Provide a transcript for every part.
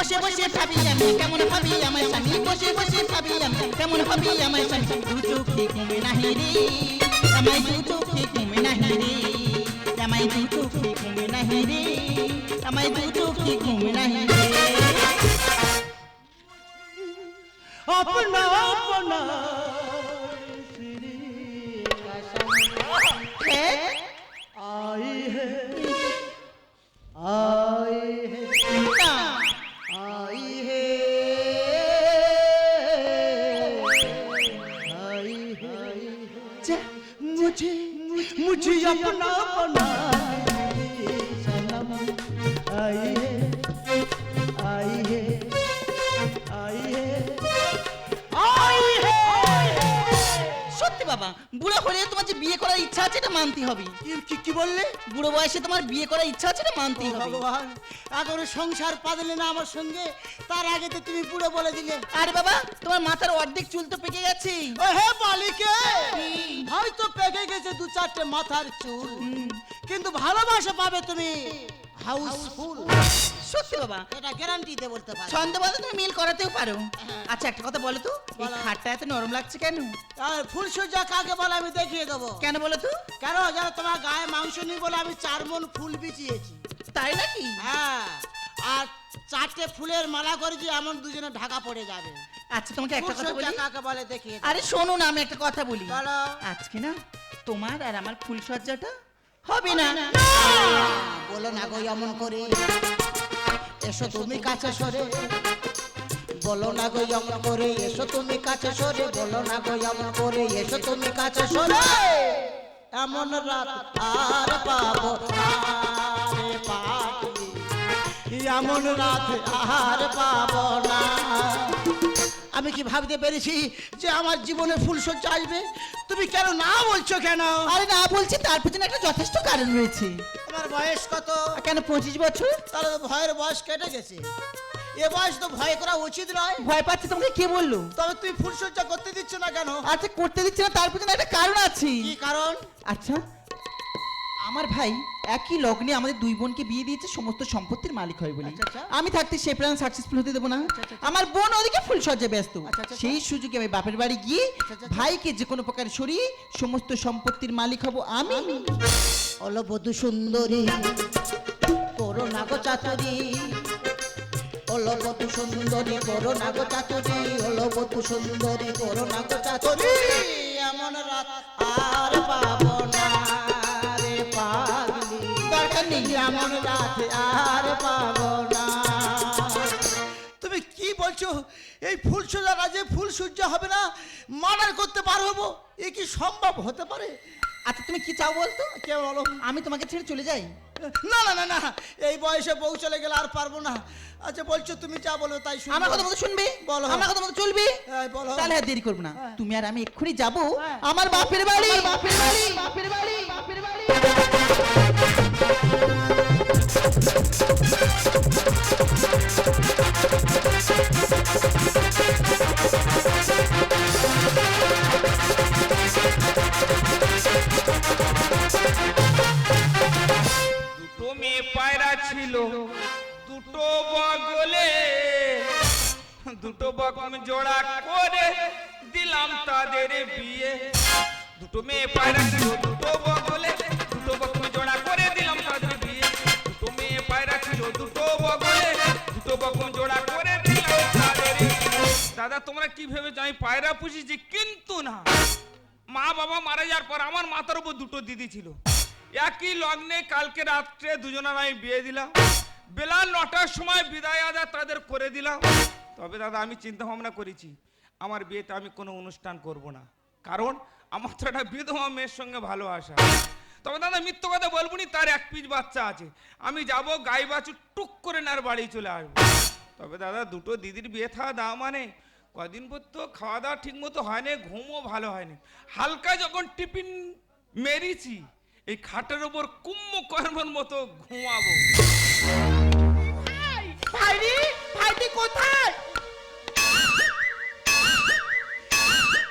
বসে বসে ভাবি আমি কেমন ভাবি আমার স্বামী বসে বসে ভাবি আমি কেমন ভাবি আমার স্বামী দু চোখে ঘুমে নাহি রে আমায় দু চোখে ঘুমে নাহি রে আমায় দু চোখে ঘুমে নাহি রে আমায় দু চোখে ঘুমে নাহি রে अपना अपना आई है आई है आई है आई है मुझे मुझे अपना अपना सनम आई है आई है आई है সত্যি বাবা বুড়ো হলে তোমার যে বিয়ে করার ইচ্ছা আছে এটা মানতে হবে কি বললে বুড়ো বয়সে তোমার বিয়ে করার ইচ্ছা আছে এটা মানতেই হবে ভগবান এখন সংসার পাদলে না আমার সঙ্গে তার আগে তো তুমি পুরো বলে দিলে আরে বাবা তোমার মাথার অর্ধেক চুল তো পেকে গেছে ও হে মালিকে হয়তো পেকে গেছে দু চারটে মাথার চুল কিন্তু ভালোবাসা পাবে তুমি হাউসফুল সত্যি বাবা এটা গ্যারান্টি দিয়ে বলতে পারি ছন্দবাদে তুমি মিল করাতেও পারো আচ্ছা একটা কথা বলো তো এই খাটটা এত নরম লাগছে কেন আর ফুলসজ্জা কাকে বলে আমি দেখিয়ে দেবো কেন বলো তো কেন জানো তোমার গায়ে মাংস নেই বলে আমি 4 মণ ফুল বিছিয়েছি তাই নাকি হ্যাঁ আর 4টে ফুলের মালা করেছি এমন দুজনে ঢাকা পড়ে যাবে আচ্ছা তোমাকে একটা কথা বলি কাকে বলে দেখিয়ে আরে শোনো না আমি একটা কথা বলি বলো আজকে না তোমার আর আমার ফুল সজ্জাটা হবে না বলো না গো এমন করে এসো তুমি কাছে সরে বলো না গো এমন করে এসো তুমি কাছে সরে বলো না গো এমন করে এসো তুমি কাছে সরে এমন রাত আর পাবো আরে পাগলি এমন রাত আর পাবো না আমি কি ভাবতে পেরেছি যে আমার জীবনে ফুলসজ্জা আসবে তুমি কেন না বলছো কেন আরে না বলছি তার পিছনে একটা যথেষ্ট কারণ রয়েছে তোমার বয়স কত কেন 25 বছর তাহলে তো ভয়ের বয়স কেটে গেছে এ বয়স তো ভয় করা উচিত নয় ভয় পাচ্ছে তোমাকে কে বললো তবে তুই ফুলসজ্জা করতে দিচ্ছ না কেন আচ্ছা করতে দিচ্ছি না তার পিছনে একটা কারণ আছে কি কারণ আচ্ছা আমার ভাই একই লগ্নে আমাদের দুই বোনকে বিয়ে দিয়েছে সমস্ত সম্পত্তির মালিক হয় বলে আচ্ছা, আচ্ছা। আমি থাকতে সে প্ল্যান সাকসেসফুল হতে দেবো না আচ্ছা। আমার বোন ওদিকে ফুল সজ্জায় ব্যস্ত আচ্ছা, আচ্ছা। সেই সুযোগে আমি বাপের বাড়ি গিয়ে আচ্ছা। ভাইকে যে কোনো প্রকার সরিয়ে সমস্ত সম্পত্তির মালিক হব আমি হলো বধূ সুন্দরী করোনা গো চাতুরি হলো বধূ সুন্দরী করোনা গো চাতুরি হলো বধূ সুন্দরী করোনা গো চাতুরি এমন রাত আর পাবো না রে পাগলি দরকার নেই এমন রাত আর পাবো না তুমি কি বলছো এই ফুলসজ্জা রাজে ফুলসজ্জা হবে না মার্ডার করতে পার হবো এ কি সম্ভব হতে পারে আচ্ছা তুমি কি চাও বলতো কে বলো আমি তোমাকে ছেড়ে চলে যাই না না না না এই বয়সে বউ চলে গেলে আর পারবো না আচ্ছা বলছো তুমি যা বলো তাই শুনবো আমার কথা মতো শুনবে বলো। আমার কথা মতো চলবে হ্যাঁ, বলো। তাহলে আর দেরি করবো না হ্যাঁ। তুমি আর আমি এক্ষুনি যাবো হ্যাঁ। আমার বাপের বাড়ি বাপের বাড়ি বাপের বাড়ি বাপের বাড়ি দুটো মেয়ে পায়রা ছিল দুটো বগলে দুটো বকম জোড়া করে দিলাম তাদের বিয়ে দুটো মেয়ে পায়রা ছিল দুটো বগলে দুটো বকম জোড়া করে দিলাম তাদের বিয়ে দুটো মেয়ে পায়রা ছিল দুটো বগলে দুটো বকম জোড়া করে দিলাম তাদের বিয়ে। দাদা তোমরা কি ভেবেছো আমি পায়রা পুষেছি কিন্তু না মা বাবা মারা যাওয়ার পর আমার মাথার উপর দুটো দিদি ছিল একই লগ্নে কালকে রাত্রে দুজনের আমি বিয়ে দিলাম বেলা 9টার সময় বিদায় আদা তাদের করে দিলাম তবে দাদা আমি চিন্তা ভাবনা করেছি আমার বিয়েতে আমি কোনো অনুষ্ঠান করব না কারণ আমার তো একটা বিধবা মেয়ের সঙ্গে ভালোবাসা তবে দাদা মিথ্য কথা বলবো নি তার এক পিস বাচ্চা আছে আমি যাব গাই বাছুর টুক করে নার বাড়ি চলে আসবো তবে দাদা দুটো দিদির বিয়ে থাকা দাও মানে কদিন পর তো খাওয়া দাওয়া ঠিক মতো হয়নি ঘুমও ভালো হয়নি হালকা যখন টিফিন মেরেছি এই খাটের ওপর কুম্ভকর্ণের মতো ঘুমাবো ভাইরি ভাইটি কোথায়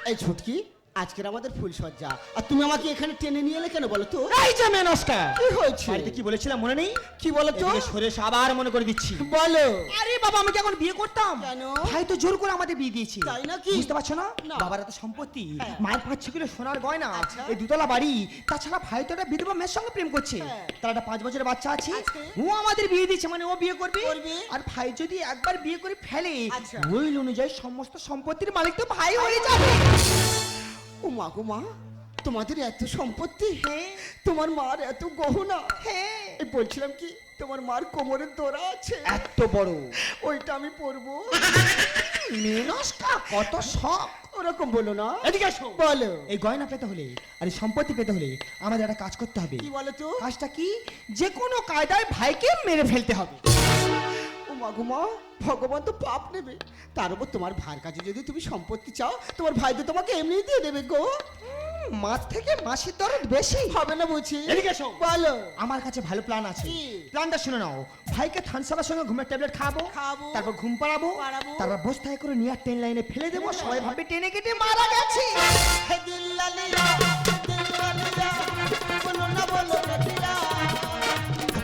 এই ছুটকি আজকের আমাদের ফুলসজ্জা, আর তুমি আমাকে এখানে টেনে নিয়ে এলে কেন বলো তো? এই যে মেনসটা কি হয়েছে? বাড়িতে কি বলেছিলাম মনে নেই? কি বলো তো? এদিকে সরে এসে আবার মনে করে দিচ্ছি। বলো। আরে বাবা, আমি কি এখন বিয়ে করতাম? কেন? ভাই তো জোর করে আমাদের বিয়ে দিয়েছে। তাই নাকি? বুঝতে পারছো না? না। বাবার এত সম্পত্তি, হ্যাঁ। মায়ের 5-6 কিলো সোনার গয়না, আচ্ছা। এই দুতলা বাড়ি, তাছাড়া ভাই তো একটা বিধবা মেয়ের সঙ্গে প্রেম করছে। হ্যাঁ। তার একটা 5 বছরের বাচ্চা আছে। আছে। ও আমাদের বিয়ে দিচ্ছে, মানে ও বিয়ে করবে। করবে। আর ভাই যদি একবার বিয়ে করে ফেলে, আচ্ছা। ওই অনুযায়ী সমস্ত সম্পত্তির মালিক তো ভাই হয়ে যাবে। ও মা গো মা, তোমাদের এত সম্পত্তি, হ্যাঁ। তোমার মার এত গহনা, হ্যাঁ। এই বলছিলাম কি তোমার মার কোমরের দোরা আছে, এত বড় ওইটা আমি পরবো। মেনসটা কত শখ। ওরকম বলো না। এদিকে এসো। বলো। এই গয়না পেতে হলে আর এই সম্পত্তি পেতে হলে আমাদের একটা কাজ করতে হবে। কি বলো তো? কাজটা কি? যে কোনো কায়দায় ভাইকে মেরে ফেলতে হবে। ও মা গো মা, ভগবান তো পাপ নেবে, তার উপর তোমার ভাইয়ের কাছে যদি তুমি সম্পত্তি চাও, তোমার ভাই তো তোমাকে এমনি দিয়ে দেবে গো। মাছ থেকে মাসির দরদ বেশি হবে না বুঝি? এদিকে এসো। বলো। আমার কাছে ভালো প্ল্যান আছে। কি? প্ল্যানটা শুনে নাও। ভাইকে থানসালার সঙ্গে ঘুমের ট্যাবলেট খাবো, খাবো। তারপর ঘুম পাড়াবো, পাড়াবো। তারপর বস্তায় করে নিয়ে ট্রেন লাইনে ফেলে দেবো, সবাই ভাবে টেনে কেটে মারা গেছে। হে দিল লালিয়া, দিল লালিয়া, বলো না বলো কাটিয়া।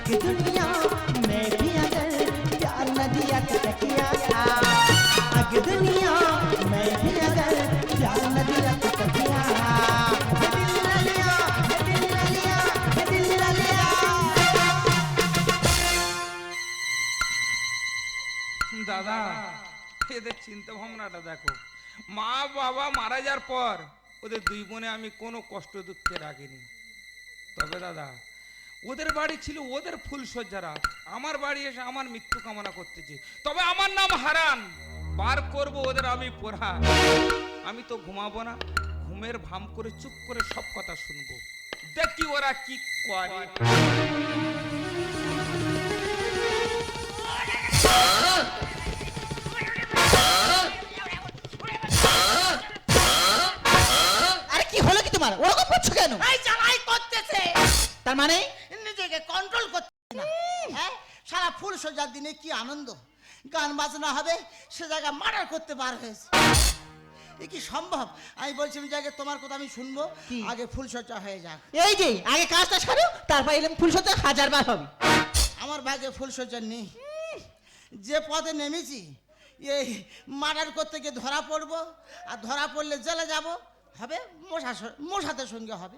कि दुनिया में भी अगर प्यार न दिया तो क्या था। अगर दुनिया में भी अगर प्यार न दिया तो क्या। दिल न लिया, दिल न लिया, दिल न लिया। দাদা, এদের চিন্তা ভাবনাটা দেখো। মা বাবা মারা যাওয়ার পর ওদের দুই বোনে আমি কোনো কষ্ট দুঃখে রাখিনি। তবে দাদা, ওদের বাড়ি ছিল ওদের ফুলসজ্জা রাত, আমার বাড়ি এসে আমার মৃত্যু কামনা করতেছে। তবে আমার নাম হারান, বার করব ওদের আমি পোড়া। আমি তো ঘুমাবো না, ঘুমের ভাম করে চুপ করে সব কথা শুনবো, দেখি ওরা কি করে। আরে কি হলো কি তোমার? ওরকম করছো কেন? এই জ্বালাই করতেছে, তার মানে নিজেকে কন্ট্রোল করতে না। হ্যাঁ, সারা ফুল সজ্জার দিনে কি আনন্দ, গান বাজনা হবে, সে জায়গা মার্ডার করতে বার হয়েছে। এ কি সম্ভব? আমি বলছি ওই জায়গায় তোমার কথা আমি শুনবো, কি? আগে ফুল সজ্জা হয়ে যাক। এই যে আগে কাজটা সারো, তারপর এলাম ফুলসজ্জা 1000 বার হবে। আমার ভাগে ফুল সজ্জা নেই। যে পথে নেমেছি, এই মার্ডার করতে গিয়ে ধরা পড়বো, আর ধরা পড়লে জেলে যাব, হবে মশাতে সঙ্গে হবে।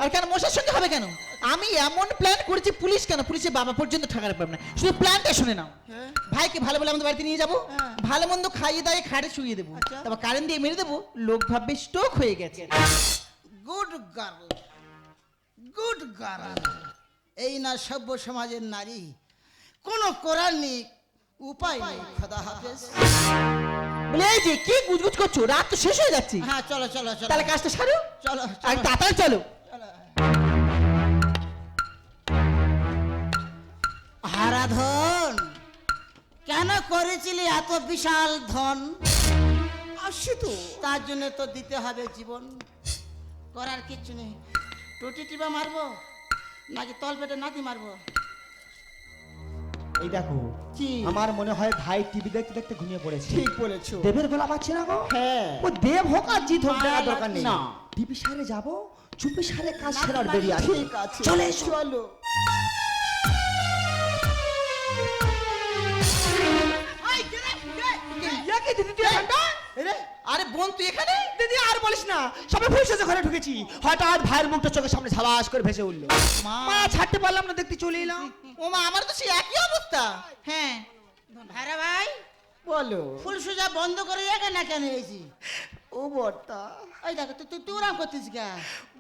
আর কেন মশার সঙ্গে হবে কেন? আমি এমন প্ল্যান করেছি, পুলিশ কেন, পুলিশের বাবা পর্যন্ত ঠেকাতে পারবে না। শুধু প্ল্যানটা শুনে নাও। হ্যাঁ। ভাইকে ভালো বলে আমাদের বাড়িতে নিয়ে যাবো, হ্যাঁ। ভালো মন্দ খাইয়ে দাইয়ে খাটে শুয়ে দেবো, আচ্ছা। তারপর কারেন্ট দিয়ে মেরে দেবো, লোক ভাববে স্ট্রোক হয়ে গেছে। Good girl, good girl. এই না সভ্য সমাজের নারী, কোনো করার নেই, উপায় নেই। খোদা হাফেজ। বলে এই যে কি গুজগুজ করছো, রাত তো শেষ হয়ে যাচ্ছে। হ্যাঁ, চলো চলো চলো, তাহলে কাজটা সারো, চলো আর চলো, তাড়াতাড়ি চলো। চলো। হারাধন, কেন করেছিলি এত বিশাল ধন? আসছে তো, তার জন্য তো দিতে হবে জীবন। করার কিচ্ছু নেই। টুটি টিপা মারবো নাকি তল পেটে নাতি মারবো? এই দেখো, কি? আমার মনে হয় ভাই টিভি দেখতে দেখতে ঘুমিয়ে পড়েছে। ঠিক বলেছো। দেবের গলা পাচ্ছে না গো। হ্যাঁ। ও দেব হোক আর জিত হোক, দেওয়ার দরকার নেই। না। টিভি সারে যাবো, চুপি সারে কাজ সেরার বেরিয়ে আসবো। ঠিক আছে, চলে এসো। চলো। ইয়াকে দিদি তুই এখানটা? এরে, আরে বোন তুই এখানে? দিদি আর বলিস না, সবে ফুলসজ্জা ঘরে ঢুকেছি, হঠাৎ ভাইয়ের মুখটা চোখের সামনে ঝাবাস করে ভেসে উঠলো। মা। মা ছাড়তে পারলাম না, দেখতে চলে এলাম। ও মা, আমার তো সেই একই অবস্থা। হ্যাঁ, ভাইরা ভাই, বলো। ফুল সুজা বন্ধ করে এখানে কেন এসেছি? ও বর্তা, ওই দেখো, তুই ওরাম করতিস কে?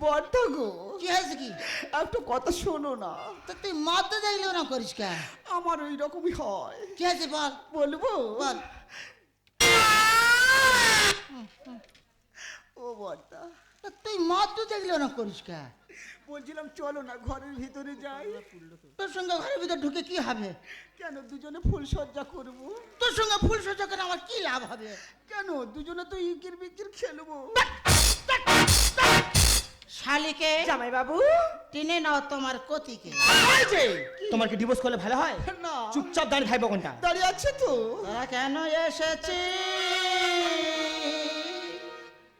বর্তা গো, কি হয়েছে কি? একটু কথা শোনো না। তো তুই মদ দেখলে ওরাম করিস কে? আমার ওই রকমই হয়। কি হয়েছে বল, বলবো? বল। ও বর্তা, তো তুই মদ দেখলে ওরাম করিস কে? বলছিলাম চলো না ঘরের ভিতরে যাই। তোর সঙ্গে ঘরের ভিতর ঢুকে কি হবে? কেন দুজনে ফুলসজ্জা করবো? তোর সঙ্গে ফুল সজ্জা করে আমার কি লাভ হবে? কেন দুজনে তো ইকির বিকির খেলবো। শালিকে জামাই বাবু, টেনে নাও তোমার কতিকে। তোমার কি ডিভোর্স করলে ভালো হয়? না, চুপচাপ দাঁড়িয়ে থাকবো কোনটা? দাঁড়িয়ে আছে তো। তোরা কেন এসেছি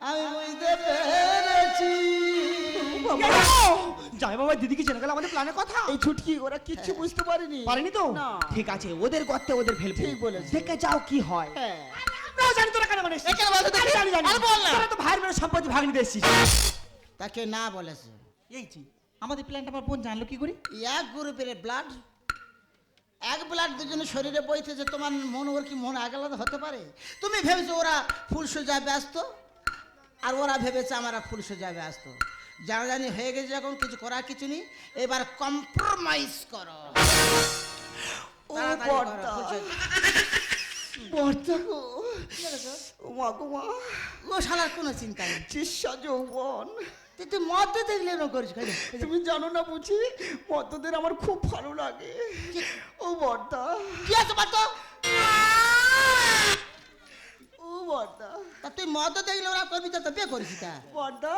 আমি বুঝতে পেরেছি। যাই বাবা দিদিকে জেনে গেল আমাদের প্ল্যানের কথা। এই ছুটকি ওরা কিচ্ছু বুঝতে পারেনি। পারেনি তো? না। ঠিক আছে, ওদের গর্তে ওদের ফেলবো। ঠিক বলেছিস। দেখে যাও কি হয়। হ্যাঁ। না জানি তোরা কেন বলিস? এখানে বলতে দেখি। জানি জানি। আর বল না। তোরা তো ভাইয়ের মেয়ে সম্পত্তি ভাগ নিতে এসেছিস। তাকে না বলেছে। এই যে আমাদের প্ল্যানটা আমার বোন জানলো কি করে? এক গ্রুপের ব্লাড, এক ব্লাড দুজনের শরীরে বইতেছে, তোমার মন ওর কি মন আলাদা হতে পারে? তুমি ভেবেছো ওরা ফুল সোজা ব্যস্ত, আর ওরা ভেবেছে আমরা ফুল সোজা ব্যস্ত। জানাজানি হয়ে গেছে, এখন কিছু করার কিছু নেই, এবার কম্প্রোমাইজ করো। ও তাড়াতাড়ি করো, বড়দা। ফুল সোজা। বড়দা গো। ও মা গো মা। ও শালার কোনো চিন্তা নেই। চিস্যা যৌবন। তুই মদ দেখলে এরকম করিস কেন? তুমি জানো না বুঝি মদ্যদের আমার খুব ভালো লাগে। ও বড়দা। কি আছে বলতো? ও বড়দা। তা তুই মদ দেখলে ওরা করবি, তো বিয়ে করিস তা? বড়দা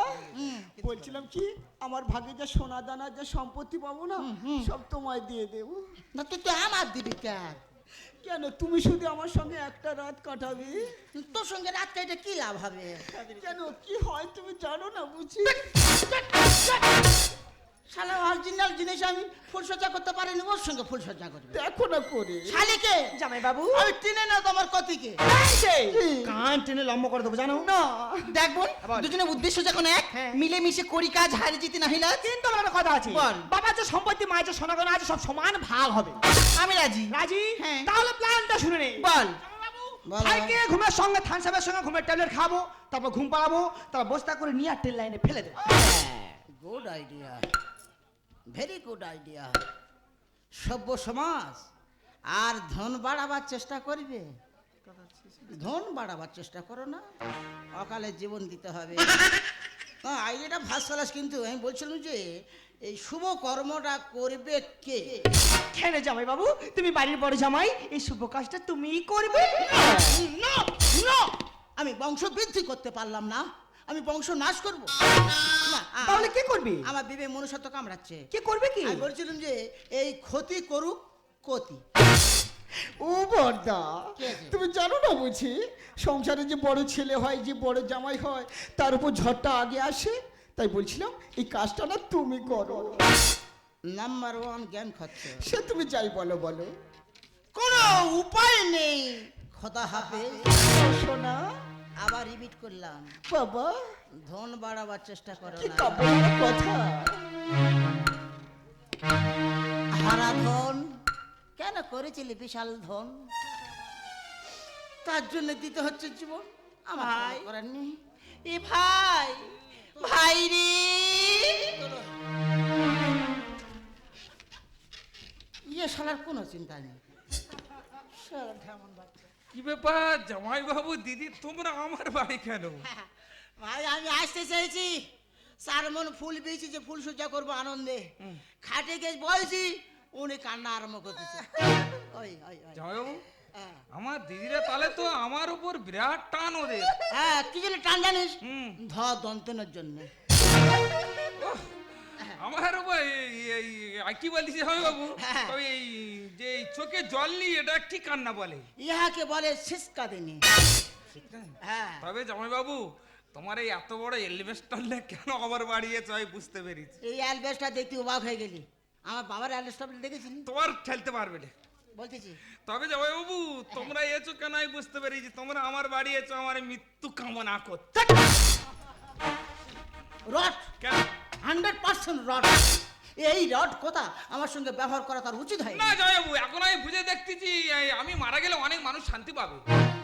বলছিলাম কি, আমার ভাগে যা সোনা দানা যা সম্পত্তি পাবো না সব তোমায় দিয়ে দেবো। না তুই তো আমার দিবি কেন? কেন তুমি শুধু আমার সঙ্গে একটা রাত কাটাবে? তোর সঙ্গে রাত কাটে কি লাভ হবে? কেন কি হয় তুমি জানো না বুঝি? শালা অরিজিনাল জিনিস আমি ফুলসজ্জা করতে পারিনি, ওর সঙ্গে ফুলসজ্জা করবে। দেখো না করে। শালিকে জামাই বাবু আমি টেনে না তোমার কতিকে। কান টেনে লম্বা করে দেবো জানো না দেখ বোন, দুজনের উদ্দেশ্য যখন এক, হ্যাঁ। মিলেমিশে করি কাজ, হারি জিতি না হিলা। কিন্তু আমার একটা কথা আছে। বল। বাবার যে সম্পত্তি মায়ের যে সোনাগোনা আছে সব সমান ভাগ হবে। আমি রাজি। রাজি? হ্যাঁ। তাহলে প্ল্যানটা শুনে নে। বল। বলো। ভাইকে ঘুমের সঙ্গে থানসাবের সঙ্গে ঘুমের ট্যাবলেট খাবো, তারপর ঘুম পাড়াবো, তারপর বস্তা করে নিয়ে ট্রেন লাইনে ফেলে দেবো। Good idea, very good idea. সভ্য সমাজ আর ধন বাড়াবার চেষ্টা করবে। ধন বাড়াবার চেষ্টা করো না, অকালে জীবন দিতে হবে। আইডিয়াটা ফার্স্ট ক্লাস, কিন্তু আমি বলছিলাম যে এই শুভ কর্মটা করবে কে? কেন জামাই বাবু, তুমি বাড়ির বড় জামাই, এই শুভ কাজটা তুমিই করবে। না, না, আমি বংশ বৃদ্ধি করতে পারলাম না, আমি বংশ নাশ করব না। তাহলে কে করবে? আমার বিবেক মনুষ্যত্ব কামড়াচ্ছে। কে করবে কি? আমি বলছিলাম যে এই ক্ষতি করুক কতি। ও বড়দা কি আছে? তুমি জানো না বুঝি সংসারে যে বড় ছেলে হয়, যে বড় জামাই হয়, তার উপর ঝড়টা আগে আসে। তাই বলছিলাম এই কাজটা না তুমি করো। নাম্বার ওয়ান জ্ঞান খাচ্ছে। সে তুমি যাই বলো বলো। কোনো উপায় নেই। খোদা হাফেজ। শোনা আবার রিপিট করলাম, বাবা ধন বাড়াবার চেষ্টা করো কি না। কাপড়ের কথা। হারা ধন কেন করেছিলি? বিশাল ধন, তার জন্য দিতে হচ্ছে জীবন। আমার ভাই। কোনো করার নেই। এ ভাই, ভাই রে। ইয়ে শালার কোনো চিন্তা নেই। শালা ঢেমন বাচ্চা। কি ব্যাপার জামাই বাবু দিদি, তোমরা আমার বাড়ি কেন? ভাই আমি আসতে চাইছি, 4 মণ ফুল পেয়েছি, যে ফুল সজ্জা করবো আনন্দে। খাটে গেছে বলছি, উনি কান্না আরম্ভ করতেছে। ওই ওই ওই। জামাই বাবু, হ্যাঁ। আমার দিদিরা তাহলে তো আমার উপর বিরাট টান ওদের। হ্যাঁ, কি জন্য টান জানিস? হুম। দন্তেনের জন্য। আমার উপর কি বলছিস জামাই বাবু? হ্যাঁ। তবে এই যে এই চোখে জল নি, এটা ঠিক কান্না বলে। ইহাকে বলে শিস্কা দিনী। হ্যাঁ। তবে জামাই বাবু, তোমার এই এত বড় এলিভেস্টার কেন আবার বাড়িয়েছ আমি বুঝতে পেরেছি। এই অ্যালবেসটা দেখতে অবাক হয়ে গেলি। আমার বাবার অ্যালবেসটা দেখেছিলি? তোমার ঠেলতে পারবে না। বলতেছি তবে জামাই বাবু, তোমরা এসো কেন আমি বুঝতে পেরেছি। তোমরা আমার বাড়ি এসো আমার মৃত্যু কামনা করতে। রড, কেন? 100% রড। এই রড কথা আমার সঙ্গে ব্যবহার করা তার উচিত হয় না জামাই বাবু, এখন আমি বুঝে দেখতেছি আমি মারা গেলে অনেক মানুষ শান্তি পাবে।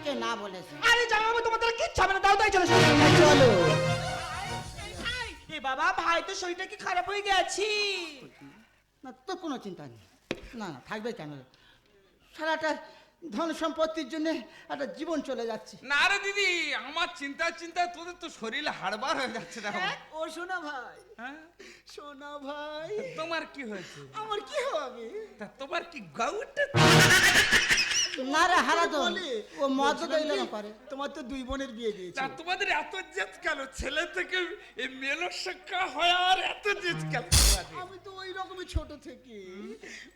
কে না বলেছে? আরে জামাই বাবু, তোমাদের কিচ্ছু হবে না, দাও তাই চলে চলো এ বাবা, ভাই তো শরীরটা কি খারাপ হয়ে গেছে? না তোর কোনো চিন্তা নেই। না না, থাকবে কেন? সারাটা ধন সম্পত্তির জন্য একটা জীবন চলে যাচ্ছে। না রে দিদি, আমার চিন্তা চিন্তা তোদের তো শরীরে হাড়বার হয়ে যাচ্ছে না। ও শোনা ভাই, হ্যাঁ? শোনা ভাই, তোমার কি হয়েছে? আমার কি হবে? তা তোমার কি গাউট? না রে হারাধন, বলে। ও মদ বলছিলাম দইলে কি, না করে। তোমার তো 2 বোনের বিয়ে দিয়েছে। না তোমাদের এত জেদ কেন? ছেলে থেকে এই মেলোর শিক্ষা হয় আর এত জেদ কেন? আমি তো ওই রকমই ছোট থেকে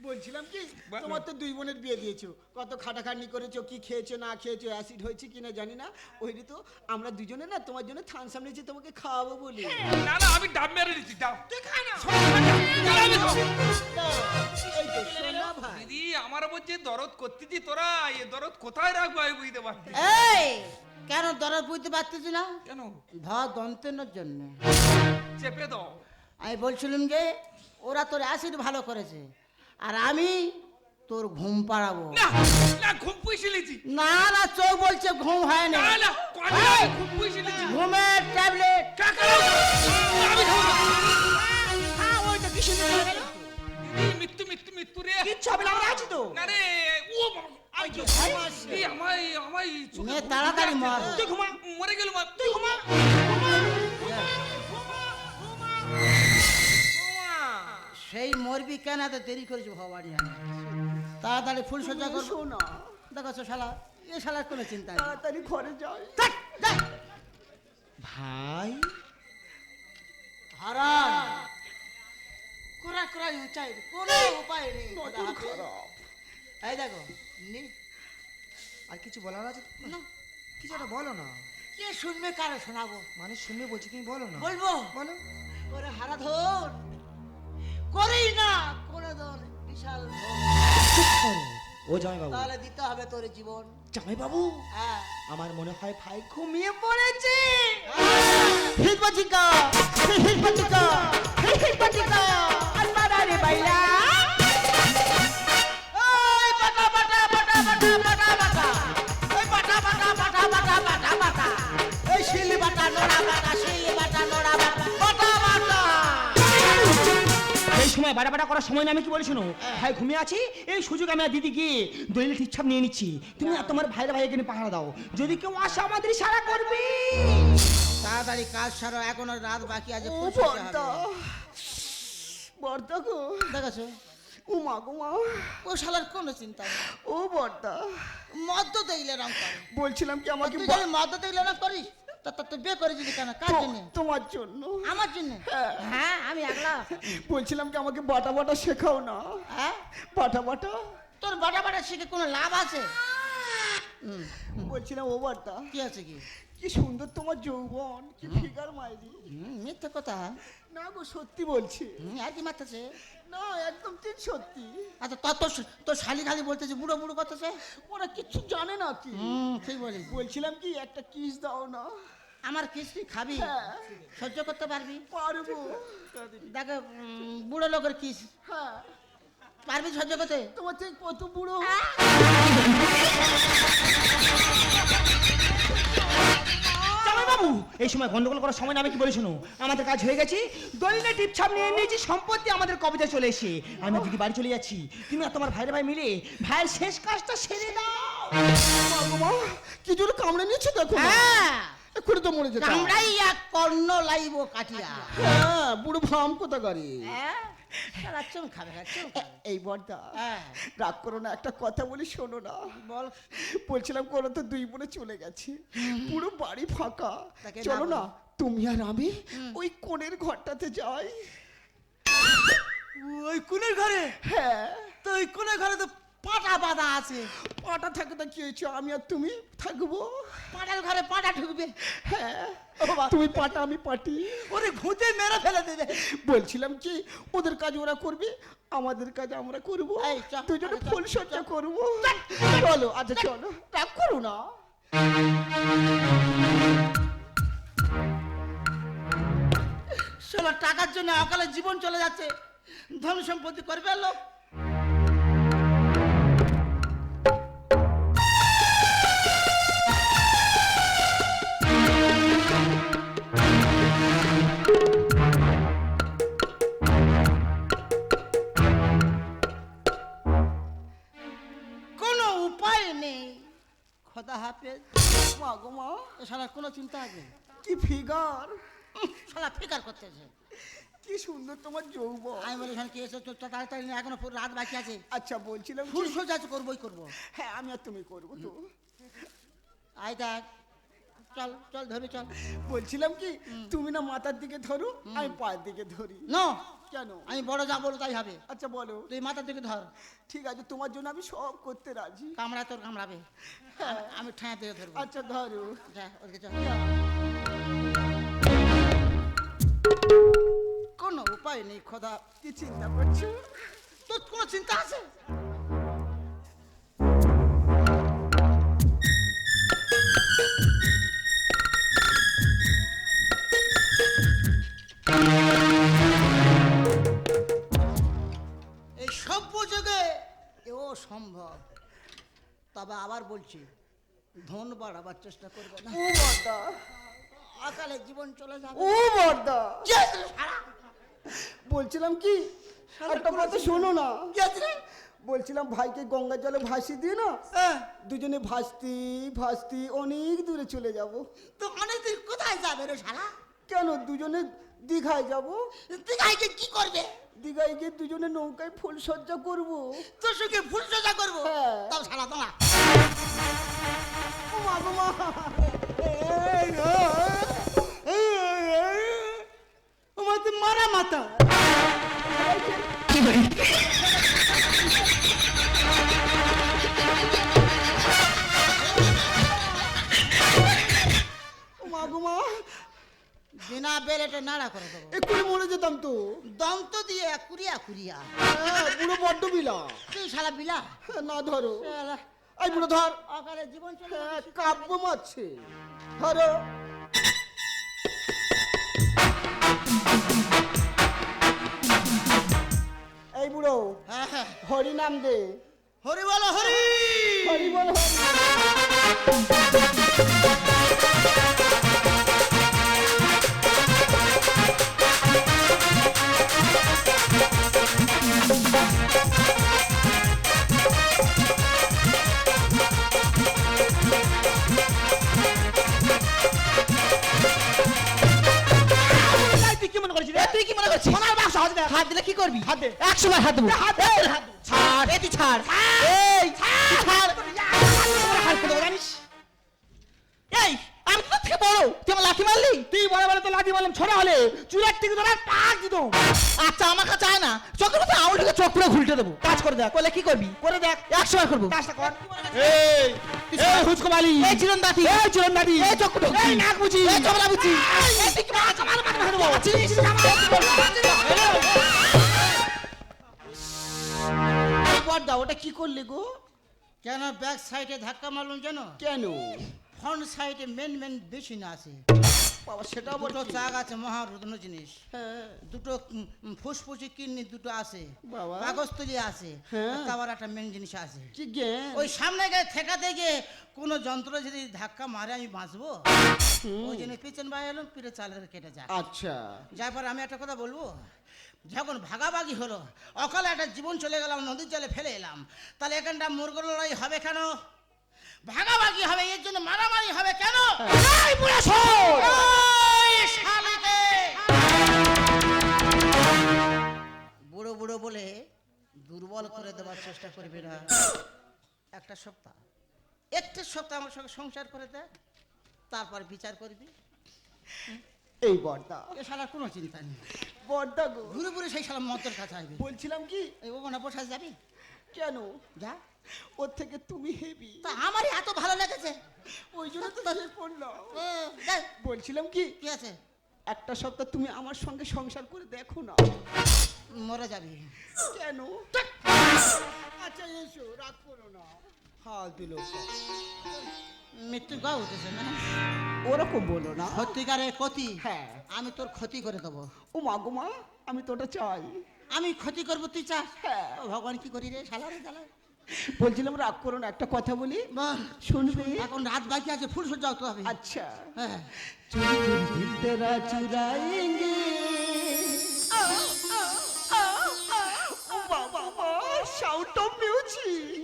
বলছিলাম কি, বলো। তোমার তো 2 বোনের বিয়ে দিয়েছো, কত খাটাখাটনি করেছো, কি খেয়েছো না খেয়েছো, অ্যাসিড হয়েছে কিনা জানি না, ওইটি তো আমরা দুজনে না তোমার জন্য থান সামনে যে তোমাকে খাওয়াবো বলি। না না আমি ডাব মেরে দিচ্ছি, ডাব। তুই খা না। আমি খাবো। এই তো শোনা ভাই। দিদি আমার বলছে দরদ করতেছি, তোরা এ দরদ কোথায় রাখবো আমি বুঝতে পারছি না। এই কেন দরদ বুঝতে পারতেছি না? কেন? দন্তের জন্য। চেপে দাও। আমি বলছিলাম যে ওরা তোর অ্যাসিড ভালো করেছে, আর আমি তোর ঘুম পাড়াবো। না না ঘুম পুষে লিছি। না না, চোখ বলছে ঘুম হয় না। না না কনে এই, ঘুম পুষে লিছি। ঘুমের ট্যাবলেট। কাকা আমি খাবো না। ওইটা কি শুনে গেল? দিদি মৃত্যু মৃত্যু মৃত্যু রে। কিচ্ছু হবে না, আমরা আছি তো। না রে ও বাবা। এই তো এই আমায় চোখে নে তাড়াতাড়ি মার। তুই ঘুমা, মরে গেল মা। তুই ঘুমা। সেই মরবি কেন এত দেরি করেছে ভবানী? তাড়াতাড়ি ফুল সজ্জা করবো। শোনা, দেখো শালা, এ শালার কোনো চিন্তা নেই। তাড়াতাড়ি ঘরে যাই। থাক, যা। ভাই হারান কোরা কোরা চাই, কোনো উপায় নেই। নজর খারাপ। এই দেখো নি, আর কিছু বলার আছে? না, কিছু একটা বলো না। কে শুনবে কারে শোনাবো? মানে শুনবে বলছি, তুমি বলো না। বলবো বলো। ওরে হারাধন করেই না কোনো দল বিশাল ভোগ। চুপ করো। ও জামাই বাবু, তাহলে দিতে হবে তোর জীবন। জামাই বাবু, হ্যাঁ আমার মনে হয় ভাই ঘুমিয়ে পড়েছে। হিজবাচিকা হিজবাচিকা হিজবাচিকা আলমারা রে বাইলা। ওই বাটা বাটা বাটা বাটা বাটা বাটা, ওই বাটা বাটা বাটা বাটা বাটা বাটা, এই শিল বাটা নোড়া বাটা, শিল বাটা নোড়া বাটা বাটা বাটা। এই সময় বাড়া বাড়া করার সময় না, আমি কি বলি শোনো, ভাই ঘুমিয়ে আছি, এই সুযোগ আমি আর দিদি গিয়ে দলিল ঠিকঠাক নিয়ে নিচ্ছি। তুমি আর তোমার ভাইরা ভাইকে নিয়ে পাহারা দাও, যদি কেউ আসে আমাদের সারা করবি। তাড়াতাড়ি কাজ সারো, এখনো রাত বাকি আছে। ও ফুল সজ্জা বর্দা, হবে। বর্দা গো, দেখেছো উমা গুমা, ও শালার কোনো চিন্তা নেই, ও বর্দা, মদ্য দিলে রাম করে। বলছিলাম কি আমাকে তুই যদি মদ্য দিলে রাম করিস তা তুই বিয়ে করে যদি কেন, কার জন্য? তোমার জন্য। আমার জন্য? হ্যাঁ। হ্যাঁ আমি একলা। বলছিলাম কি আমাকে বাটা বাটা শেখাও না। হ্যাঁ বাটা বাটা তোর বাটা বাটা শিখে কোনো লাভ আছে? বলছিলাম ও বর্দা, কি আছে কি? কি সুন্দর তোমার যৌবন, কি ফিগার মাইরি। মিথ্যে কথা। না গো সত্যি বলছি। আর কি মারতেছে? না একদম ঠিক সত্যি। আচ্ছা তোর শালি খালি বলতেছে বুড়ো বুড়ো করতেছে। ওরা কিচ্ছু জানে না কি। ঠিক বলিস। বলছিলাম কি একটা কিস দাও না। আমার কিস্তি খাবি? হ্যাঁ। সহ্য করতে পারবি? পারবো। দেখো বুড়ো লোকের কিস হ্যাঁ, পারবি সহ্য করতে? তোমার থেকে কত বুড়ো। জামাই বাবু, এই সময় গন্ডগোল করার সময় না, আমি কি বলি শোনো, আমাদের কাজ হয়ে গেছে, দলিলে টিপছাপ নিয়ে নিয়েছি, সম্পত্তি আমাদের কবিতা চলে এসে, আমি দিদি বাড়ি চলে যাচ্ছি। তুমি আর তোমার ভাইরা ভাই মিলে ভাইয়ের শেষ কাজটা সেরে দাও। মা, কি জোরে কামড়ে নিয়েছে দেখো না। হ্যাঁ এক্ষুনি তো মরে যেতাম। কামড়াই এক কর্ণ লাইব কাটিয়া। হ্যাঁ, বুড়ো ভাম কোথা গাড়ি। হ্যাঁ সারা চুম খাবে, চুম খাবে। এই বর্দা, হ্যাঁ রাগ করো না, একটা কথা বলি শোনো না। বল। বলছিলাম কোনো তো 2 বোনে চলে গেছে, পুরো বাড়ি ফাঁকা। তাকে চলো না না তুমি আর আমি ওই কোণের ঘরটাতে যাই। ওই কোনের ঘরে? হ্যাঁ। তো ওই কোনের ঘরে তো পাটা বাঁধা আছে। পাটা থাকে তা কি হয়েছে, আমি আর তুমি থাকবো। পাটার ঘরে পাটা ঢুকবে? হ্যাঁ, তুমি পাটা আমি পাটি। ওরে ঘুঁটে মেরে ফেলে দেবে। বলছিলাম কি ওদের কাজ ওরা করবে, আমাদের কাজ আমরা করবো, এই, চল, দুজনে আরে চল, ফুল সজ্জা করবো। চলো, আচ্ছা চলো, রাগ করো না। ষোলো টাকার জন্য অকালে জীবন চলে যাচ্ছে, ধন সম্পত্তি করবে লোক। কোনো উপায় নেই। খোদা হাফেজ। মা গো মা, এ শালা কোনো চিন্তা আছে? কি ফিগার, শালা ফিকার করতেছে। কি সুন্দর তোমার যৌবন। আমি বলি এখানে কি এসে তো তাড়াতাড়ি না, এখনো পুরো রাত বাকি আছে। আচ্ছা বলছিলাম কি- ফুল সোজা করবোই করবো। হ্যাঁ আমি আর তুমি করবো তো। আয় দেখ, চল চল ধরে চল। বলছিলাম কি তুমি না মাথার দিকে ধরো, আমি পায়ের দিকে ধরি। নো, কেন? আমি বড় যা বলো তাই হবে। আচ্ছা বলো। তুই মাথার দিকে ধর, ঠিক আছে, তোমার জন্য আমি সব করতে রাজি। কামড়া তোর কামড়াবে, আমি ঠাঁয়া দিয়ে ধরবো। আচ্ছা ধরো। যা ওদিকে চল। কোনো উপায় নেই খোদা। কি চিন্তা করছো? তোর কোনো চিন্তা আছে? এই সভ্য যুগে এও সম্ভব। তবে আবার বলছি, ধন বাড়াবার চেষ্টা করবে না, ও বর্দা, অকালে জীবন চলে যাবে। ও বর্দা, কি হয়েছে রে শালা? বলছিলাম কি একটা কথা শোনো না। কি হয়েছে রে? বলছিলাম ভাইকে গঙ্গা জলে ভাসি দিয়ে না, হ্যাঁ, দুজনে ভাসতি ভাসতি অনেক দূরে চলে যাব। তো অনেক দিন কোথায় যাবে রে শালা? কেন? দুজনে দীঘায় যাব। দীঘায় গিয়ে কি করবে? দীঘায় গিয়ে দুজনে নৌকায় ফুল সজ্জা করব। তোর সঙ্গে ফুল সজ্জা করবো? হ্যাঁ। তাও শালা তোমার ও মা গো মা, তোমার মারা মাথা। ও মা গো মা, বিনা বেলেটে নাড়া করে দেবো। এক্ষুনি মরে যেতাম তো। দন্ত দিয়ে কুড়িয়া কুড়িয়া। হ্যাঁ, বুড়ো বড্ড বিলা। তুই শালা বিলা। না ধরো, শালা, এই বুড়ো ধর। অকালে জীবন চলে হ্যাঁ, যাবে। কাব্য মারছে, ধরো। এই বুড়ো, হ্যাঁ হ্যাঁ, হরি নাম দে। হরি বলো হরি। হরি বল হরি। তুই কি মনে করছিস রে? তুই কি মনে করছিস? আমার বাক্স হাত দে। হাত দিলে কি করবি? হাত দে। 100 বার হাত দেবো। হাত দে। এই, ছাড়, এই তুই ছাড়। এই, তুই ছাড়। হাত করে দেবো জানিস? এই, আমি তো তোর থেকে বড়, তুই আমার লাথি মারলি? তুই বড় বড় তো লাঠি মারলাম, ছোট হলে চুলের থেকে ধরে পাক দিত। আচ্ছা আমার কাছে চায় না, চোখের মধ্যে আঙুল ঢুকে চোখ পুরো ঘুলটে দেবো। কাজ করে দেখ, বলে কি করবি? করে দেখ, 100 বার করবো। কাজটা কর। এই, এই হুচকো বালি, এই চিরন্দাতি, এই চিরন্দাতি, এই চক্ষু ঢুকছি, এই নাক বুঝি, এই চমড়া বুঝছি, এই তুই কি মারা চমার মাথা ভেঙে দেবো। চিনিস? বড়দা, ওটা কি করলে গো? কেন ব্যাক সাইডে ধাক্কা মারলাম জানো? কেন? ফ্রন্ট সাইডে মেন মেন বেশি না আছে। বাবা সেটা দুটো বলছো। চাক আছে, মহারত্ন জিনিস। হ্যাঁ, দুটো ফুসফুসি কিডনি দুটো আছে, বাবা। কাগজতলি আছে, হ্যাঁ। তারপর একটা মেন জিনিস আছে। কি জ্ঞান? ওই সামনে গিয়ে ঠেকাতে গিয়ে কোনো যন্ত্র যদি ধাক্কা মারে আমি বাঁচবো, ওই জন্য পিছন বাই এলাম, পিঠে চালের কেটে যায়। আচ্ছা, যার পর আমি একটা কথা বলবো, যখন ভাগাভাগি হলো, অকালে একটা জীবন চলে গেলাম, নদীর জলে ফেলে এলাম, তাহলে এখানটা মুরগো লড়াই হবে কেন? ভাগাভাগি হবে, এর জন্য মারামারি হবে কেন? এই বুড়া শোন! এই শালাকে! বুড়ো বুড়ো বলে দুর্বল করে দেওয়ার চেষ্টা করবি না। একটা সপ্তাহ আমার সঙ্গে সংসার করে দে, তারপর বিচার করবি। এই বড়দা, এ শালার কোনো চিন্তা নেই, বড়দা গো, ঘুরে ঘুরে সেই শালা মন্ত্রের কাছে আসবি। বলছিলাম কি, এই ও না বসে যাবি কেন যা। ওর থেকে তুমি হেভি, তা আমারই এত ভালো লেগেছে, ওই জন্য তো দাঁড়িয়ে পড়লাম। যাই। বলছিলাম কি, কি আছে? একটা সপ্তাহ তুমি আমার সঙ্গে সংসার করে দেখো না। মরে যাবি। কেন? আচ্ছা এসো, রাগ করো না। ফালতু লোক। মৃত্যু গা উঠেছে না? ওরকম বলো না। সত্যিকারের ক্ষতি, হ্যাঁ। আমি তোর ক্ষতি করে দেবো। ও মা গো মা, আমি তো ওটা চাই। আমি ক্ষতি করবো, তুই চাস? হ্যাঁ। ও ভগবান কি করি রে শালা রে শালা। বলছিলাম রাগ করো না, একটা কথা বলি, বল। শুনবে? এখন রাত বাকি আছে, ফুল সজ্জা হতে হবে। আচ্ছা। হ্যাঁ। चोरी चोरी दिल तेरा चुराएंगे, ओ बाबा शाउट ऑफ म्यूजिक,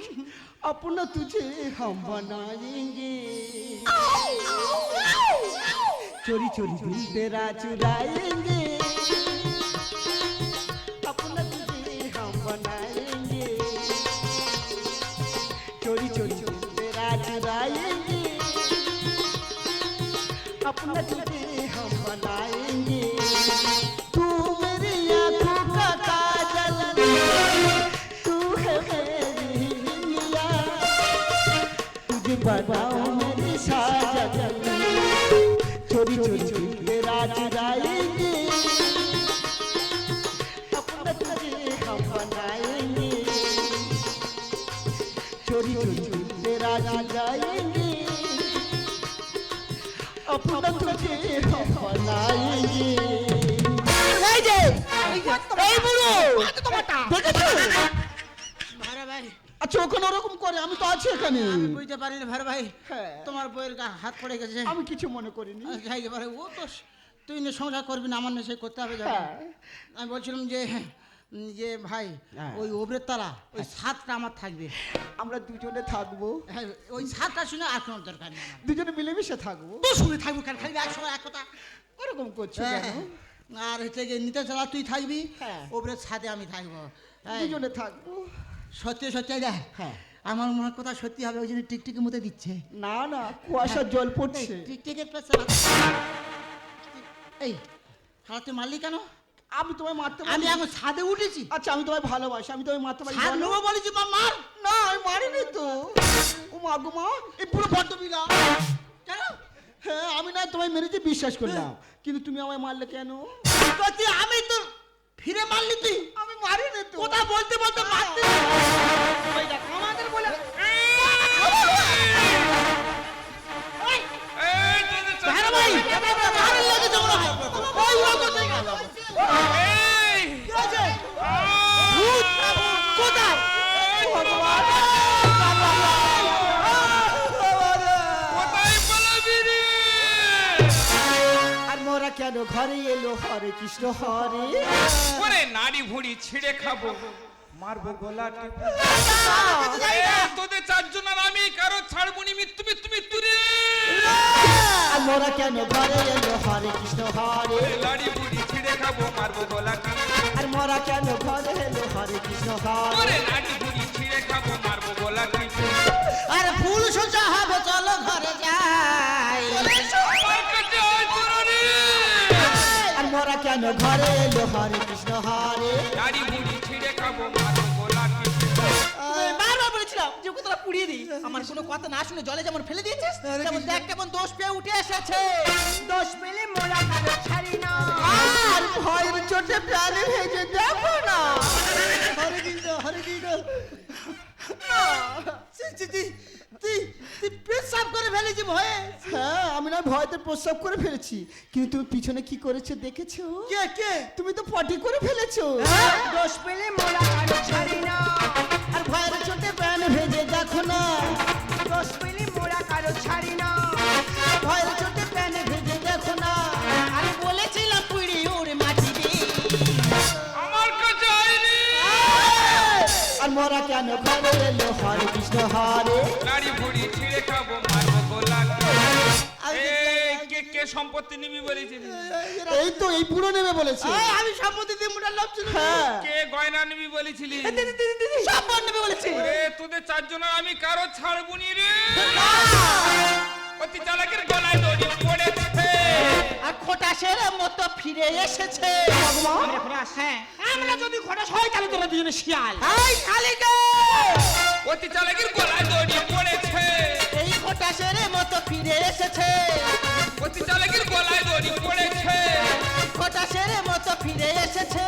अपना तुझे हम बनाएंगे। चोरी चोरी दिल तेरा चुराएंगे, जाएंगे अपना तुझे हम बनाएंगे तू मेरी आंखों का काजल तू है मेरी मिया तुझे बनाऊं मेरी साजन चोरी चोरी तेरा चुराएंगे अपना तुझे हम बनाएंगे चोरी चोरी तेरा चुराएंगे अपना तुझे हम बनाएंगे এই যে এই বুড়ো দেখেছো ভাইরা ভাই আচ্ছা ওখানে ওরকম করে আমি তো আছি এখানে আমি বুঝতে পারিনি ভাইরা ভাই হ্যাঁ। তোমার বইয়ের হাত পড়ে গেছে আমি কিছু মনে করিনি যাই এবারে ও তো তুই না সংসার করবি না আমার না সে করতে হবে যাবে হ্যাঁ। আমি বলছিলাম যে ভাই হ্যাঁ। ওই ওবরের তালা ওই সাতটা আমার থাকবে আমরা দুজনে থাকবো হ্যাঁ ওই সাতটা শুনে আর কোনো দরকার নেই আমার। দুজনে মিলেমিশে থাকবো তো শুনে থাকবো কেন খালি একসময় এক কথা ওরকম করছো হ্যাঁ। কেন আর হচ্ছে গিয়ে নিতে চালা তুই থাকবি হ্যাঁ। ওপরের ছাদে আমি থাকবো হ্যাঁ। দুজনে থাকবো সত্যি সত্যি দেখ হ্যাঁ। আমার মনে হয় কথা সত্যি হবে ওই জন্য টিকটিকি মতো দিচ্ছে না না কুয়াশার জল পড়ছে টিকটিকের পেছনে এই হারা তুই মারলি কেন আমি তোমায় মারতে পারি আমি এখন ছাদে উঠেছি আচ্ছা আমি তোমায় ভালোবাসি আমি তোমায় মারতে পারি ছাদ বলো? নেবো বলেছি মা মার না আমি মারিনি তো ও মা গো মা এই পুরো বড্ড বিলা কেন হ্যাঁ আমি না তোমায় মেরেছি বিশ্বাস করলাম কিন্তু তুমি আমায় মারলে কেন সত্যি আমি তো ফিরে মারলি তুই আমি মারিনি তো কথা বলতে বলতে মারতে ওই দেখ আমাদের বলে এই তোদের ভাইরা ভাই মারের লেগে ঝগড়া হয় ওই ও তো ঠিক আছে এই কি আছে ভূত কোথায় কোথায় পালাবি রে? আর মোরা কেন ঘরে এলো হরে কৃষ্ণ হরে ওরে নাড়ি ভুঁড়ি ছিঁড়ে খাবো মারবো গলা টিপে। এই তোদের চারজন আর আমি কারো ছাড়বো নি মৃত্যু মৃত্যু মৃত্যু রে। আর মোরা কেন ঘরে এলো হরে কৃষ্ণ হরে ওরে নাড়ি ভুঁড়ি ছিঁড়ে খাবো মারবো গলা টিপে। আর মোরা কেন ঘরে এলো হরে কৃষ্ণ হরে ওরে নাড়ি ভুঁড়ি ছিঁড়ে খাবো মারবো গলা টিপে। আর ফুল সোজা হবে চলো ঘরে যাই আমার কাছে আয় তোরা রে। আর মোরা কেন ঘরে এলো হরে কৃষ্ণ হরে নাড়ি ভুঁড়ি ছিঁড়ে খাবো মারবো গলা টিপে। বারবার বলেছিলাম যে কোথাও পুড়িয়ে দিই আমার কোনো কথা না শুনে জলে যেমন ফেলে দিয়েছিস তেমন দেখ কেমন দোষ পেয়ে উঠে এসেছে দোষ পেলে মোরা কারো ছাড়ি না আর ভয়ের চোটে প্রাণে ভেজে দেখো না হরে কৃষ্ণ হরে কৃষ্ণ তুই পেশাব করে ফেলেছি ভয়ে হ্যাঁ আমি না ভয়তে প্রস্রাব করে ফেলেছি কিন্তু তুমি পিছনে কি করেছো দেখেছো কে তুমি তো পটি করে ফেলেছো দোষ পেলে মোরা কারো ছাড়ি না আর ভয়ের চোটে প্রাণ ভেজে দেখো না দোষ পেলে মোরা কারো ছাড়ি না ভয়ের চোটে প্রাণ ভেজে দেখো না আমি বলেছিলাম পুড়ি ওরে মাটি রে আমার কাছে আয় রে। আর মোরা কেন ঘরে এলো হরে কৃষ্ণ হরে নাড়ি ভুঁড়ি ছিঁড়ে খাবো মারবো গলা টিপে। এই কে সম্পত্তি নিবি বলেছিলি? এই তো এই পুরো নেবে বলেছে আমি সম্মতি দিয়ে মোটার লাভ ছিল হ্যাঁ কে গয়না নিবি বলেছিলি? সব বল নেবে বলেছি ওরে তোদের চারজন আর আমি কারো ছাড়বো নি রে। অতি চালাকের গলায় দড়ি পড়েছে। আর খোটাসের মতো ফিরে এসেছে আমরা খোটাস, হ্যাঁ আমরা যদি খোটাস হয় তাহলে তোরা দুজনে শিয়াল এই শালিকে অতি চালাকের গলায় দড়ি পড়েছে। এই খোটাসের মতো ফিরে এসেছে অতি চালাকের গলায় দড়ি পড়েছে। খোটাসের মতো ফিরে এসেছে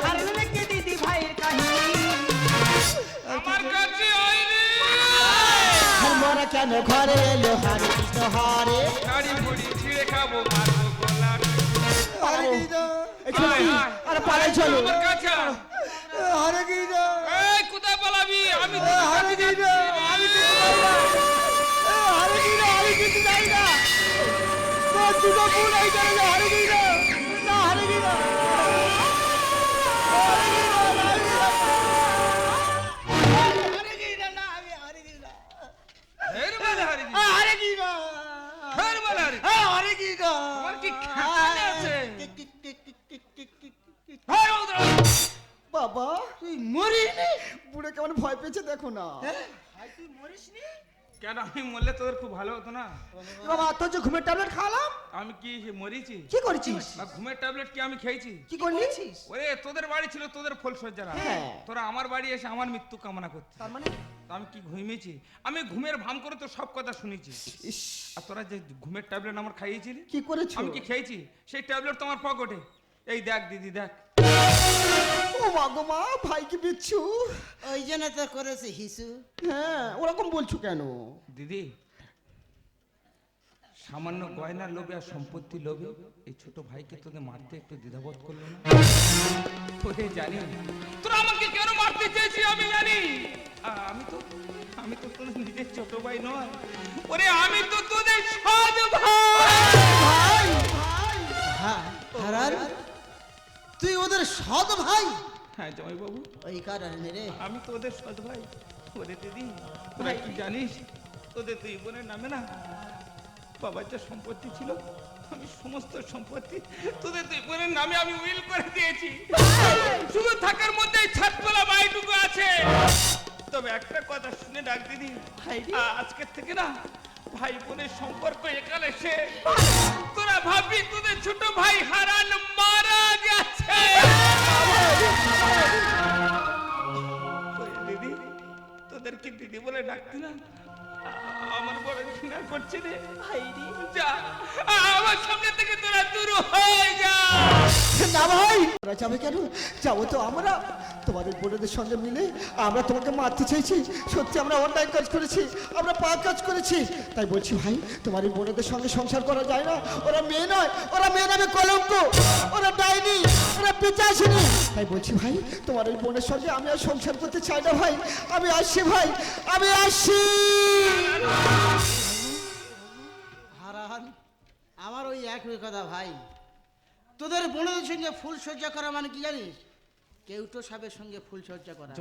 আর লেগে দিদি ভাইয়ের কাহিনী আমার কাছে আয় রে। আর মোরা কেন ঘরে এলো হরে কৃষ্ণ হরে নাড়ি ভুঁড়ি ছিঁড়ে খাবো মারবো গলা টিপে। আয়, আয়। আরে পালাই চলো আমার কাছে আয়। হরে কৃষ্ণ এই কোথায় পালাবি? আমি তোদের কাছে যাচ্ছি রে। হরে কৃষ্ণ হরে কৃষ্ণ যাই না তোর দুটো ফুল এই করে যা হরে কৃষ্ণ না হরে কৃষ্ণ হের বলে হারি দি। আরে কি গো হের বলে হারি দি। আরে কি গো তোমার কি খাটালে আছে? হের বলে হারি দি। বাবা তুই মরিনি বুড়ো কেমন ভয় পেয়েছে দেখো না তুই মরিসনি কেন আমি মরলে তোদের খুব ভালো হতো না? বাবা তোর যে ঘুমের ট্যাবলেট খাওয়ালাম, আমি কি মরিছি? কি করেছিস? না ঘুমের ট্যাবলেট কি আমি খেয়েছি? কি করলি? ওরে তোদের বাড়ি ছিল তোদের ফুলসজ্জারা, হ্যাঁ। তোরা আমার বাড়ি এসে আমার মৃত্যু কামনা করছিস। তার মানে আমি কি ঘুমিয়েছি? আমি ঘুমের ভান করে তো সব কথা শুনেছি। ইস, আর তোরা যে ঘুমের ট্যাবলেট আমার খাইয়েছিলি, কি করেছো? আমি কি খেয়েছি? সেই ট্যাবলেট তো আমার পকেটে। এই দেখ দিদি দেখ। ও মা গো মা, ভাইকে বিচ্ছু। ওই জন্য তো করেছে হিসু। হ্যাঁ, ওরকম বলছো কেন? দিদি সামান্য গয়নার লোভে আর সম্পত্তির লোভে এই ছোট ভাইকে তোদের মারতে একটু দ্বিধাবোধ করলো না? ওরে জানি তোরা আমাকে কেন মারতে চেয়েছিস আমি জানি। আমি তো তোদের নিজের ছোট ভাই নয়, ওরে আমি তো তোদের সৎ ভাই। হ্যাঁ হারান, তুই ওদের সৎ ভাই? হ্যাঁ জামাই বাবু, ওই কারণে রে আমি তো ওদের সৎ ভাই। ওরে দিদি তোরা কি জানিস তোদের দুই বোনের নামে না বাবার যা সম্পত্তি ছিল, আমি সমস্ত সম্পত্তি তোদের দুই বোনের নামে আমি উইল করে দিয়েছি। শুধু থাকার মধ্যে ছাদতলা বাড়িটুকু আছে। তবে একটা কথা শুনে ডাক দিদি, আজকের থেকে না ভাই বোনের সম্পর্ক এখানে শেষ। তোরা ভাববি তোদের ছোট ভাই হারান মারা গেছে। ওই দিদি তোদের কি দিদি বলে ডাকতি না? আমার বড় ঘৃণা করছে রে ভাইরি। যা আমার সামনে থেকে তোরা দূর হয়ে যা। না ভাই, তোরা যাবে কেন? যাবো তো আমরা। তোমাদের বোনেদের সঙ্গে মিলে আমরা তোমাকে মারতে চাইছি। সত্যি আমরা অন্যায় কাজ করেছি, আমরা পাপ কাজ করেছি। তাই বলছি ভাই, তোমার এই বোনেদের সঙ্গে সংসার করা যায় না। ওরা মেয়ে নয়, ওরা মেয়ে নামে কলঙ্ক, ওরা ডাইনি, ওরা পিচাচিনি। তাই বলছি ভাই, তোমার এই বোনের সঙ্গে আমি আর সংসার করতে চাই না ভাই। আমি আসছি ভাই, আমি আসছি। হারান, আমার ওই একই কথা ভাই। তোদের বোনদের সঙ্গে ফুল সজ্জা করা মানে কি জানিস? কেউটো সাহেবের সঙ্গে ফুল সজ্জা করা।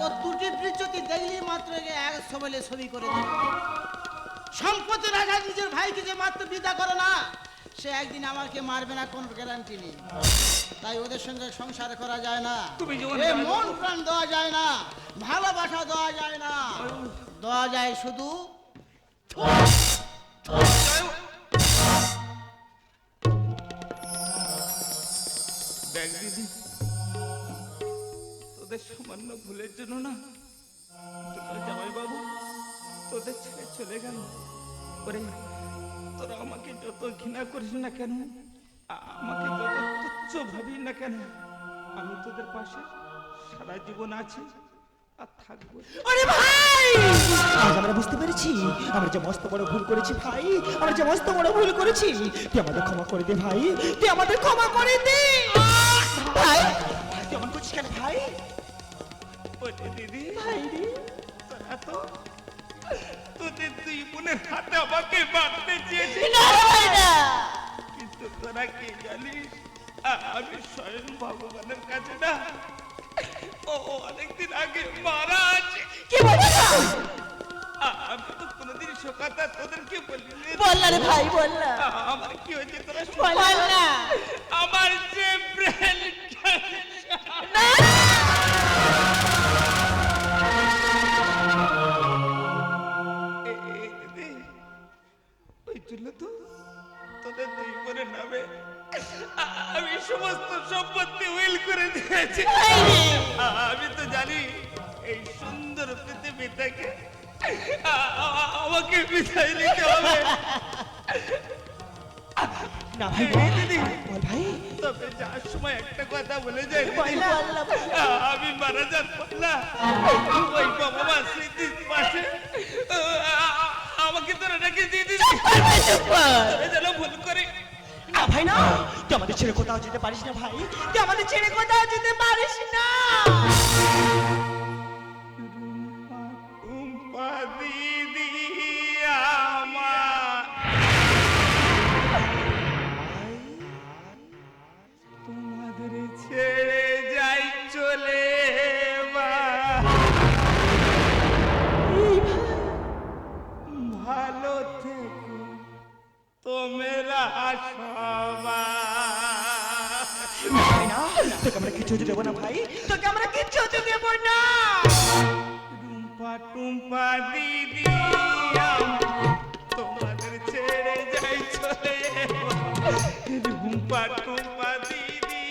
ও দুটি বৃজ্জতি দেখলি মাত্র এক সবলে ছবি করে দেবে। সম্পত্তি রাজা নিজের ভাইকে যে মাত্র বিদা করে না, সে একদিন আমাকে মারবে না কোনো গ্যারান্টি নেই। তাই ওদের সঙ্গে সংসার করা যায় না। তুমি যেমন এ মন প্রাণ দেওয়া যায় না, ভালোবাসা দেওয়া যায় না, দেওয়া যায় শুধু দেখ দিদি, তোদের সামান্য ভুলের জন্য না তোরা জামাই বাবু তোদের ছেড়ে চলে গেল। ওরে তোরা আমাকে যত ঘৃণা করিস না কেন, আমাকে যত তুচ্ছ ভাবি না কেন, আমি তোদের পাশে সারা জীবন আছি আর থাকবো। ওরে ভাই, আজ আমরা বুঝতে পেরেছি আমরা যে মস্ত বড় ভুল করেছি ভাই। আমরা যে মস্ত বড় ভুল করেছি, তুই আমাদের ক্ষমা করে দে ভাই, তুই আমাদের ক্ষমা করে দে ভাই। তুই এমন করছিস কেন ভাই? ওরে দিদি ভাই রে, তোরা তো তোদের দুই বোনের হাতে আমাকে বাঁধতে চেয়েছিস, কিন্তু তোরা কি জানিস আমি স্বয়ং ভগবানের কাছে না ও অনেকদিন আগে মারা আছে। কি বলিস? আমি তো কোনোদিন শোকাতা তোদেরকে বলিনি। বল না রে ভাই, বল না। আমার কি হয়েছে তোরা বল না। আমার যে ব্রেন ওই জন্য তো তোদের দুই বোনের নামে আমি সমস্ত সম্পত্তি উইল করে দিয়েছি। আমি তো জানি এই সুন্দর পৃথিবী থেকে আমাকে বিদায় নিতে হবে। না ভাই, দিদি বল ভাই। তবে যাওয়ার সময় একটা কথা বলে যাই, আমি মারা যার পর না ওই বাবা মা স্মৃতির পাশে আমাকে তোরা রেখে দিয়ে দিবি যেন ভুল করে না ভাই না, তুই আমাদের ছেড়ে কোথাও যেতে পারিস না ভাই, তুই আমাদের ছেড়ে কোথাও যেতে পারিস না। রুম্পা দিদি আমার তোমাদের ছেড়ে যাই চলে ভালো থেকো তোমরা সবাই। না, তোকে আমরা কিচ্ছু দেবো না ভাই, তোকে আমরা কিচ্ছু দেবো না। রুম্পা টুম্পা দিদি তোমাদের ছেড়ে যাই চলে টুম্পা দিদি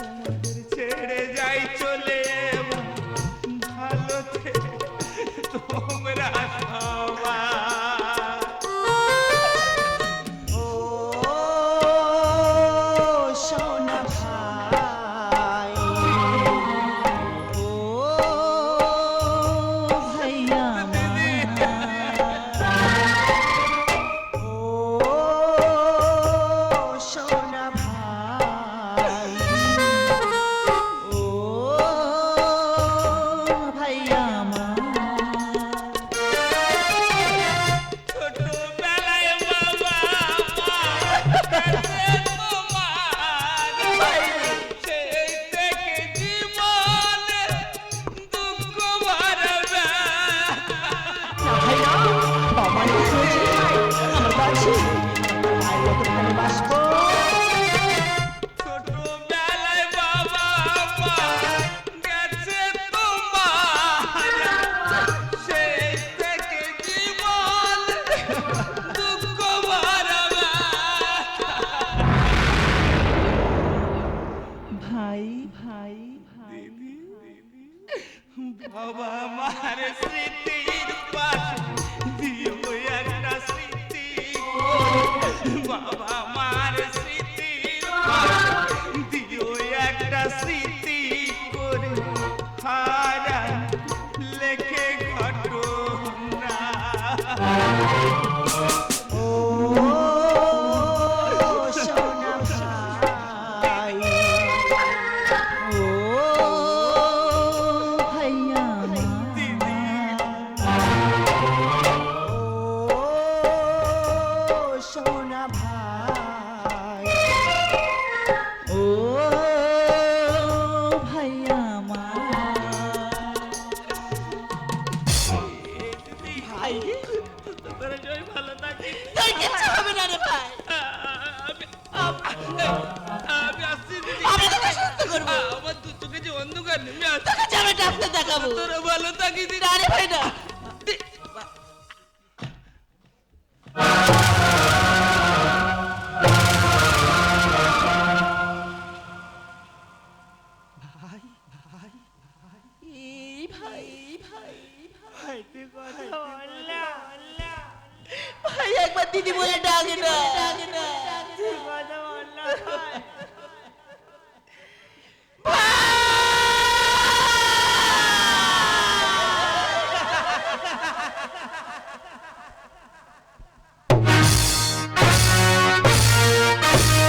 তোমাদের ছেড়ে যাই চলে ভালো থেকে তোমরা সবাই সোনা ভাই ও ভাইয়া ও সোনা ভাই ও ভাইয়া ছোটবেলায় বাবা সেই থেকে জীবনে দুঃখ ভরবে ছোটবেলায় বাবা গেছে তোমার সেই থেকে জীবন দুঃখ ভরবে ভাই ভাই বাবা মার স্মৃতির পাশে দিও একটা স্মৃতি বাবা মার স্মৃতির পাশে দিও একটা স্মৃতি করে হারা লেখে ঘটনা ও সোনা ভাই ও ভাইয়া ও সোনা ভাই ও ভাইয়া ভাই তোরা জয় ভালো থাকিস তোর কিচ্ছু হবে না রে ভাই আমি আসছি দিদি আমি তোকে সুস্থ করবো আমার দু চোখে যে অন্ধকার নেমে আসছে তোকে যাবে ডাক্তার দেখাবো তোরা ভালো থাকিস দিদি না রে ভাই না এই ভাই ভাই একবার দিদি বলে ডাকে না